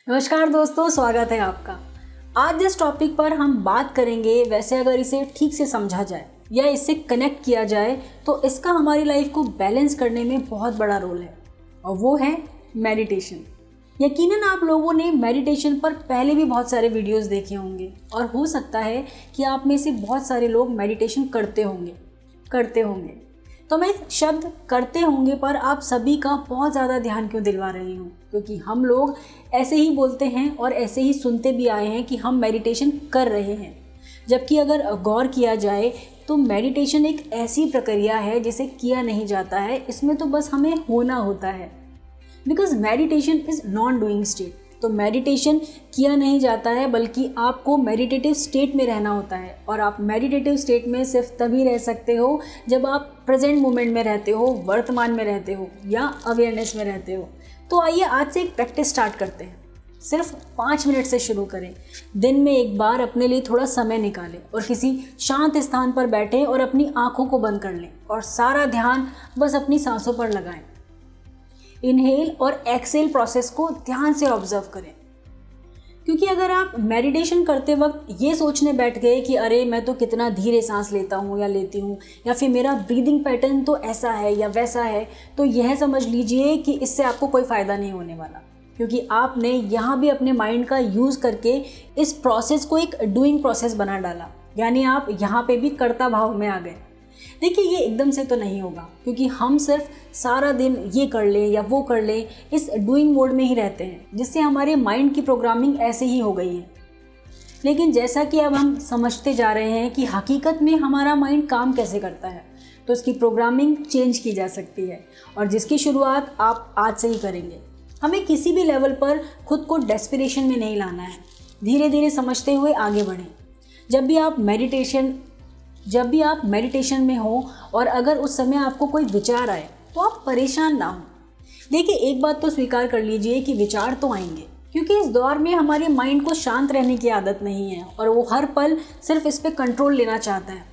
नमस्कार दोस्तों, स्वागत है आपका। आज जिस टॉपिक पर हम बात करेंगे, वैसे अगर इसे ठीक से समझा जाए या इससे कनेक्ट किया जाए तो इसका हमारी लाइफ को बैलेंस करने में बहुत बड़ा रोल है, और वो है मेडिटेशन। यकीनन आप लोगों ने मेडिटेशन पर पहले भी बहुत सारे वीडियोस देखे होंगे और हो सकता है कि आप में से बहुत सारे लोग मेडिटेशन करते होंगे। तो मैं शब्द करते होंगे पर आप सभी का बहुत ज़्यादा ध्यान क्यों दिलवा रही हूँ, क्योंकि हम लोग ऐसे ही बोलते हैं और ऐसे ही सुनते भी आए हैं कि हम मेडिटेशन कर रहे हैं। जबकि अगर गौर किया जाए तो मेडिटेशन एक ऐसी प्रक्रिया है जिसे किया नहीं जाता है, इसमें तो बस हमें होना होता है। Because meditation is non doing state. तो मेडिटेशन किया नहीं जाता है, बल्कि आपको मेडिटेटिव स्टेट में रहना होता है। और आप मेडिटेटिव स्टेट में सिर्फ तभी रह सकते हो जब आप प्रेजेंट मोमेंट में रहते हो, वर्तमान में रहते हो या अवेयरनेस में रहते हो। तो आइए आज से एक प्रैक्टिस स्टार्ट करते हैं। सिर्फ 5 मिनट से शुरू करें। दिन में एक बार अपने लिए थोड़ा समय निकालें और किसी शांत स्थान पर बैठें और अपनी आँखों को बंद कर लें और सारा ध्यान बस अपनी सांसों पर लगाएं। इनहेल और एक्सेल प्रोसेस को ध्यान से ऑब्जर्व करें, क्योंकि अगर आप मेडिटेशन करते वक्त ये सोचने बैठ गए कि अरे मैं तो कितना धीरे सांस लेता हूँ या लेती हूँ, या फिर मेरा ब्रीदिंग पैटर्न तो ऐसा है या वैसा है, तो यह समझ लीजिए कि इससे आपको कोई फ़ायदा नहीं होने वाला। क्योंकि आपने यहाँ भी अपने माइंड का यूज़ करके इस प्रोसेस को एक डूइंग प्रोसेस बना डाला, यानी आप यहाँ पे भी कर्ता भाव में आ गए। देखिए, ये एकदम से तो नहीं होगा, क्योंकि हम सिर्फ सारा दिन ये कर लें या वो कर लें, इस डूइंग मोड में ही रहते हैं, जिससे हमारे माइंड की प्रोग्रामिंग ऐसे ही हो गई है। लेकिन जैसा कि अब हम समझते जा रहे हैं कि हकीकत में हमारा माइंड काम कैसे करता है, तो इसकी प्रोग्रामिंग चेंज की जा सकती है, और जिसकी शुरुआत आप आज से ही करेंगे। हमें किसी भी लेवल पर खुद को डेस्पिरेशन में नहीं लाना है, धीरे धीरे समझते हुए आगे बढ़ें। जब भी आप मेडिटेशन में हो और अगर उस समय आपको कोई विचार आए तो आप परेशान ना हो। देखिए, एक बात तो स्वीकार कर लीजिए कि विचार तो आएंगे, क्योंकि इस दौर में हमारे माइंड को शांत रहने की आदत नहीं है और वो हर पल सिर्फ इस पे कंट्रोल लेना चाहता है।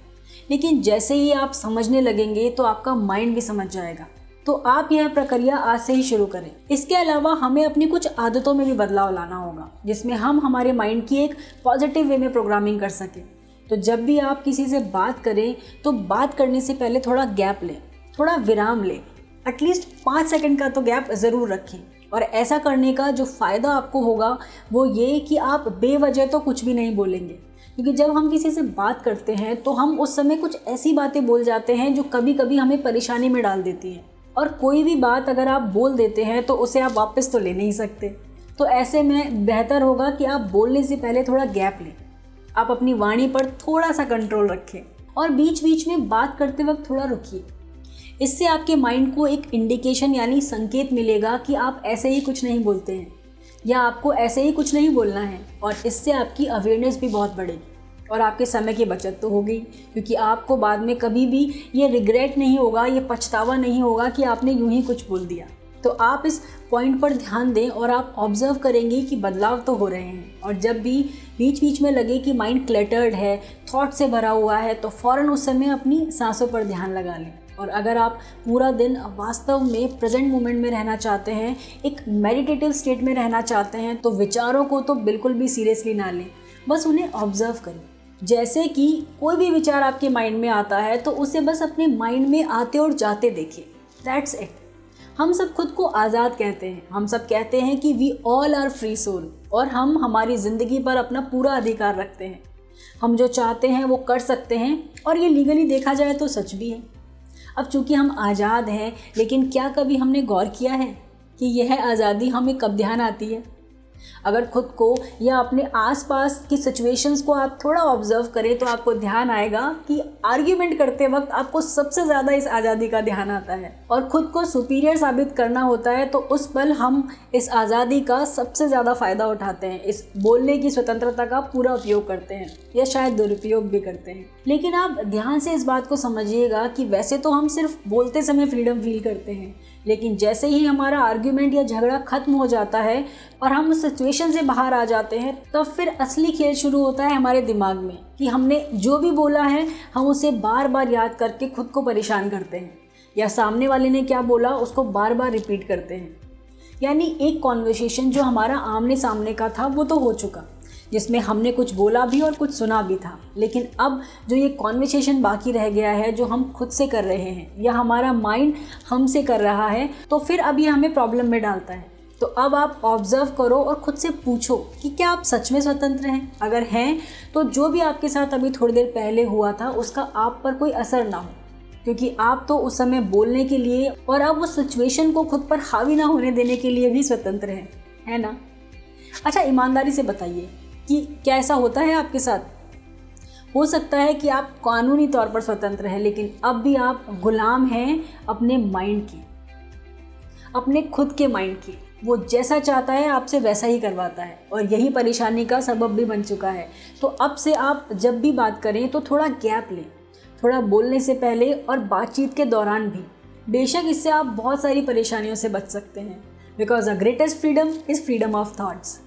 लेकिन जैसे ही आप समझने लगेंगे तो आपका माइंड भी समझ जाएगा। तो आप यह प्रक्रिया आज से ही शुरू करें। इसके अलावा हमें अपनी कुछ आदतों में भी बदलाव लाना होगा, जिसमें हम हमारे माइंड की एक पॉजिटिव वे में प्रोग्रामिंग कर सकें। तो जब भी आप किसी से बात करें तो बात करने से पहले थोड़ा गैप लें, थोड़ा विराम लें। एटलीस्ट 5 सेकंड का तो गैप ज़रूर रखें। और ऐसा करने का जो फ़ायदा आपको होगा वो ये कि आप बेवजह तो कुछ भी नहीं बोलेंगे, क्योंकि जब हम किसी से बात करते हैं तो हम उस समय कुछ ऐसी बातें बोल जाते हैं जो कभी कभी हमें परेशानी में डाल देती हैं। और कोई भी बात अगर आप बोल देते हैं तो उसे आप वापस तो ले नहीं सकते। तो ऐसे में बेहतर होगा कि आप बोलने से पहले थोड़ा गैप लें। आप अपनी वाणी पर थोड़ा सा कंट्रोल रखें और बीच बीच में बात करते वक्त थोड़ा रुकिए। इससे आपके माइंड को एक इंडिकेशन यानी संकेत मिलेगा कि आप ऐसे ही कुछ नहीं बोलते हैं या आपको ऐसे ही कुछ नहीं बोलना है, और इससे आपकी अवेयरनेस भी बहुत बढ़ेगी और आपके समय की बचत तो होगी, क्योंकि आपको बाद में कभी भी ये रिग्रेट नहीं होगा, ये पछतावा नहीं होगा कि आपने यूं ही कुछ बोल दिया। तो आप इस पॉइंट पर ध्यान दें और आप ऑब्जर्व करेंगे कि बदलाव तो हो रहे हैं। और जब भी बीच बीच में लगे कि माइंड क्लटर्ड है, थॉट से भरा हुआ है, तो फ़ौरन उस समय अपनी सांसों पर ध्यान लगा लें। और अगर आप पूरा दिन वास्तव में प्रेजेंट मोमेंट में रहना चाहते हैं, एक मेडिटेटिव स्टेट में रहना चाहते हैं, तो विचारों को तो बिल्कुल भी सीरियसली ना लें, बस उन्हें ऑब्जर्व करें। जैसे कि कोई भी विचार आपके माइंड में आता है तो उसे बस अपने माइंड में आते और जाते देखिए। That's it. हम सब खुद को आज़ाद कहते हैं, हम सब कहते हैं कि we all are free soul, और हम हमारी ज़िंदगी पर अपना पूरा अधिकार रखते हैं। हम जो चाहते हैं वो कर सकते हैं, और ये लीगली देखा जाए तो सच भी है। अब चूँकि हम आज़ाद हैं, लेकिन क्या कभी हमने गौर किया है कि यह आज़ादी हमें कब ध्यान आती है? अगर खुद को या अपने आसपास की सिचुएशंस को आप थोड़ा ऑब्जर्व करें तो आपको ध्यान आएगा कि आर्ग्यूमेंट करते वक्त आपको सबसे ज़्यादा इस आज़ादी का ध्यान आता है, और खुद को सुपीरियर साबित करना होता है तो उस पल हम इस आज़ादी का सबसे ज़्यादा फ़ायदा उठाते हैं, इस बोलने की स्वतंत्रता का पूरा उपयोग करते हैं, या शायद दुरुपयोग भी करते हैं। लेकिन आप ध्यान से इस बात को समझिएगा कि वैसे तो हम सिर्फ बोलते समय फ्रीडम फील करते हैं, लेकिन जैसे ही हमारा आर्ग्यूमेंट या झगड़ा खत्म हो जाता है और हम उस सिचुएशन से बाहर आ जाते हैं, तो फिर असली खेल शुरू होता है हमारे दिमाग में कि हमने जो भी बोला है हम उसे बार बार याद करके खुद को परेशान करते हैं, या सामने वाले ने क्या बोला उसको बार बार रिपीट करते हैं। यानी एक कॉन्वर्सेशन जो हमारा आमने सामने का था वो तो हो चुका, जिसमें हमने कुछ बोला भी और कुछ सुना भी था। लेकिन अब जो ये कॉन्वर्सेशन बाकी रह गया है, जो हम खुद से कर रहे हैं या हमारा माइंड हमसे कर रहा है, तो फिर अब ये हमें प्रॉब्लम में डालता है। तो अब आप ऑब्जर्व करो और ख़ुद से पूछो कि क्या आप सच में स्वतंत्र हैं। अगर हैं तो जो भी आपके साथ अभी थोड़ी देर पहले हुआ था उसका आप पर कोई असर ना हो, क्योंकि आप तो उस समय बोलने के लिए और अब उस सिचुएशन को खुद पर हावी ना होने देने के लिए भी स्वतंत्र हैं, है ना। अच्छा, ईमानदारी से बताइए कि क्या ऐसा होता है आपके साथ? हो सकता है कि आप कानूनी तौर पर स्वतंत्र हैं, लेकिन अब भी आप गुलाम हैं अपने माइंड के, अपने खुद के माइंड के। वो जैसा चाहता है आपसे वैसा ही करवाता है, और यही परेशानी का सबब भी बन चुका है। तो अब से आप जब भी बात करें तो थोड़ा गैप लें, थोड़ा बोलने से पहले और बातचीत के दौरान भी। बेशक इससे आप बहुत सारी परेशानियों से बच सकते हैं, because the greatest freedom is freedom of thoughts.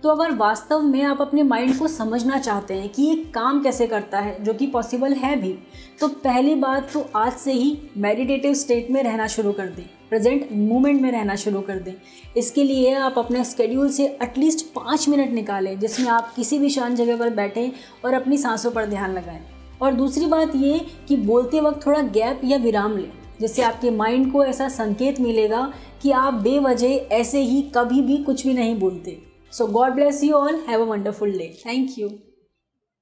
तो अगर वास्तव में आप अपने माइंड को समझना चाहते हैं कि ये काम कैसे करता है, जो कि पॉसिबल है भी, तो पहली बात तो आज से ही मेडिटेटिव स्टेट में रहना शुरू कर दें, प्रेजेंट मोमेंट में रहना शुरू कर दें। इसके लिए आप अपने स्केड्यूल से एटलीस्ट 5 मिनट निकालें, जिसमें आप किसी भी शांत जगह पर बैठें और अपनी सांसों पर ध्यान लगाएं। और दूसरी बात ये कि बोलते वक्त थोड़ा गैप या विराम लें, जिससे आपके माइंड को ऐसा संकेत मिलेगा कि आप बेवजह ऐसे ही कभी भी कुछ भी नहीं बोलते। So God bless you all. Have a wonderful day. Thank you.